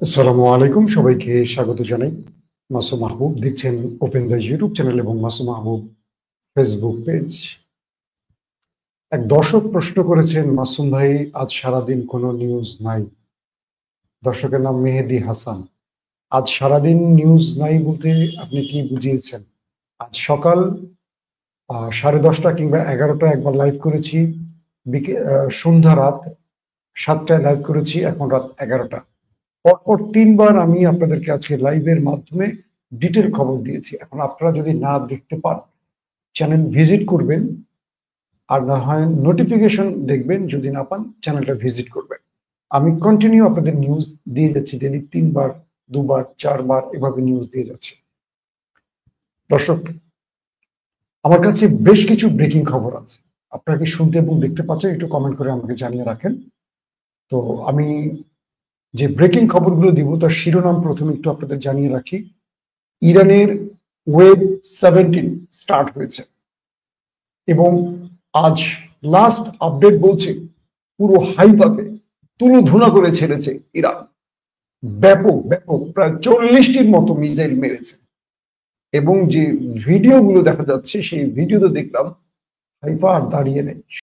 আসসালামু আলাইকুম, সবাইকে স্বাগত জানাই। মাসুম মাহবুব দেখছেন ওপেন দ্য ইউটিউব চ্যানেল এবং মাসুম মাহবুব ফেসবুক পেজ। এক দর্শক প্রশ্ন করেছেন, মাসুম ভাই আজ সারাদিন কোনো নিউজ নাই। দর্শকের নাম মেহেদী হাসান। আজ সারাদিন নিউজ নাই বলতে আপনি কি বুঝিয়েছেন? আজ সকাল 10:30 কিংবা 11টা একবার লাইভ করেছি, সন্ধ্যা রাত 7টায় লাইভ করেছি, এখন রাত 11টা। পরপর 3বার আমি আপনাদেরকে আজকে লাইভের মাধ্যমে ডিটেল খবর দিয়েছি। এখন আপনারা যদি না দেখতে পান, চ্যানেল ভিজিট করবেন, আর না হয় নোটিফিকেশন দেখবেন। যদি না পান, চ্যানেলটা ভিজিট করবেন। আমি কন্টিনিউ আপনাদের নিউজ দিয়ে যাচ্ছি, ডেলি 3বার, 2বার, 4বার এভাবে নিউজ দিয়ে যাচ্ছি। দর্শক, আমার কাছে বেশ কিছু ব্রেকিং খবর আছে। আপনারা কি শুনতে এবং দেখতে পাচ্ছেন? একটু কমেন্ট করে আমাকে জানিয়ে রাখেন। তো আমি যে ব্রেকিং খবরগুলো দিব তার শিরোনাম প্রথমে একটু আপনাদের জানিয়ে রাখি। ইরানের ওয়েব 17 স্টার্ট হয়েছে এবং আজ লাস্ট আপডেট বলছে পুরো হাইফাকে তুলোধুনা করে ছেড়েছে ইরান। ব্যাপক ব্যাপক প্রায় 40টির মতো মিসাইল মেরেছে এবং যে ভিডিওগুলো দেখা যাচ্ছে সেই ভিডিওতে দেখলাম হাইফা আর দাঁড়িয়ে নেই,